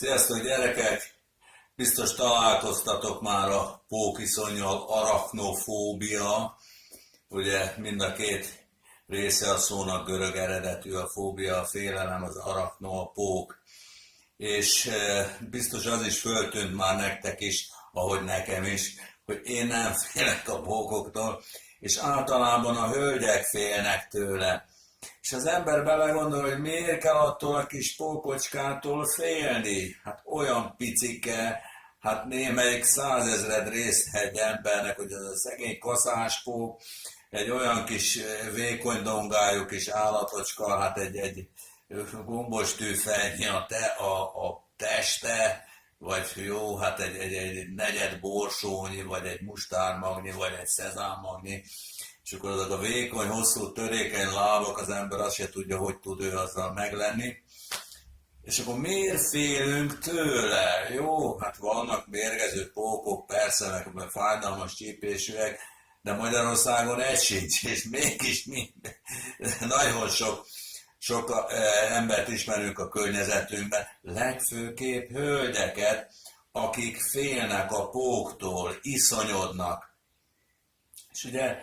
Sziasztok gyerekek! Biztos találkoztatok már a pókiszonnyal, arachnofóbia. Ugye mind a két része a szónak görög eredetű, a fóbia, a félelem, az arachno, a pók. És biztos az is föltűnt már nektek is, ahogy nekem is, hogy én nem félek a pókoktól, és általában a hölgyek félnek tőle. És az ember belegondol, hogy miért kell attól a kis pókocskától félni? Hát olyan picike, hát némelyik 100 000 részt egy embernek, hogy az a szegény kaszáspók, egy olyan kis vékony dongájú kis állatocska, hát egy gombos tűfejnyi a teste, vagy jó, hát egy negyed borsónyi, vagy egy mustármagnyi, vagy egy szezámmagnyi, és akkor azok a vékony, hosszú, törékeny lábak, az ember azt se tudja, hogy tud ő azzal meglenni. És akkor miért félünk tőle? Jó, hát vannak mérgező pókok, persze, meg fájdalmas csípésűek, de Magyarországon egy sincs, és mégis nagyon sok embert ismerünk a környezetünkben, legfőképp hölgyeket, akik félnek a póktól, iszonyodnak. És ugye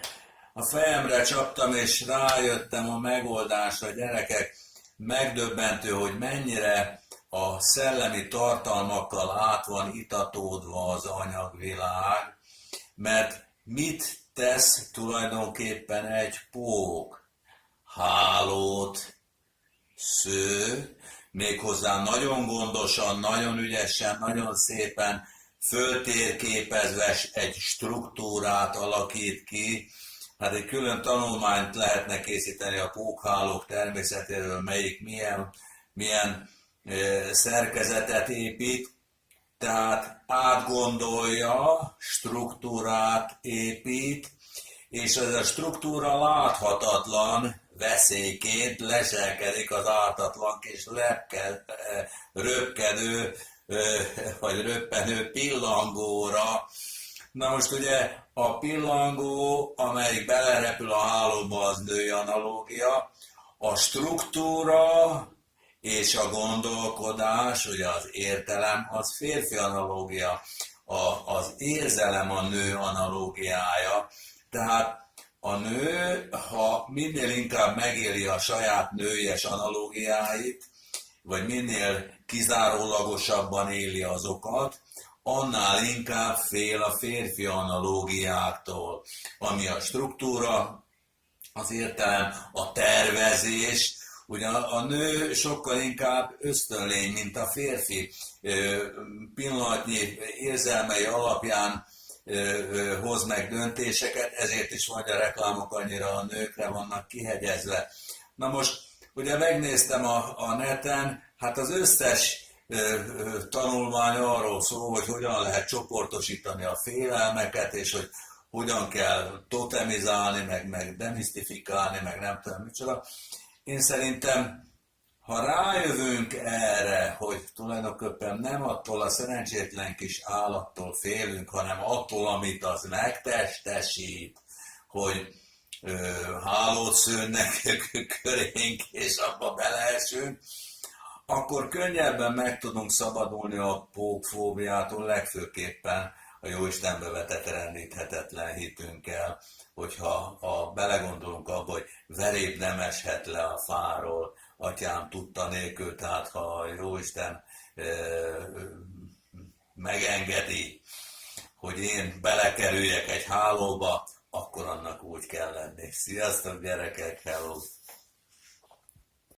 a fejemre csaptam, és rájöttem a megoldásra, gyerekek, megdöbbentő, hogy mennyire a szellemi tartalmakkal át van itatódva az anyagvilág, mert mit tesz tulajdonképpen egy pók? Hálót sző, méghozzá nagyon gondosan, nagyon ügyesen, nagyon szépen föltérképezve egy struktúrát alakít ki. Hát egy külön tanulmányt lehetne készíteni a pókhálók természetéről, melyik milyen szerkezetet épít, tehát átgondolja, struktúrát épít, és ez a struktúra láthatatlan veszélyként leselkedik az ártatlan kis röpkedő vagy röppenő pillangóra. Na most ugye a pillangó, amelyik belerepül a hálóba, az női analógia, a struktúra és a gondolkodás, ugye az értelem, az férfi analógia, az érzelem a nő analógiája. Tehát a nő, ha minél inkább megéli a saját nőies analógiáit, vagy minél kizárólagosabban éli azokat, annál inkább fél a férfi analógiáktól, ami a struktúra, az értelem, a tervezés. Ugye a nő sokkal inkább ösztönlény, mint a férfi, pillanatnyi érzelmei alapján hoz meg döntéseket, ezért is magyar reklámok annyira a nőkre vannak kihegyezve. Na most, ugye megnéztem a neten, hát az összes tanulmány arról szól, hogy hogyan lehet csoportosítani a félelmeket, és hogy hogyan kell totemizálni, meg demisztifikálni, meg nem tudom micsoda. Én szerintem, ha rájövünk erre, hogy tulajdonképpen nem attól a szerencsétlen kis állattól félünk, hanem attól, amit az megtestesít, hogy hálót szőnnek körénk, és abba beleesünk, akkor könnyebben meg tudunk szabadulni a pókfóbiától, legfőképpen a Jóistenbe vetett rendíthetetlen hitünkkel, hogyha belegondolunk abba, hogy veréb nem eshet le a fáról, atyám tudta nélkül, tehát ha a Jóisten megengedi, hogy én belekerüljek egy hálóba, akkor annak úgy kell lenni. Sziasztok gyerekek, hello!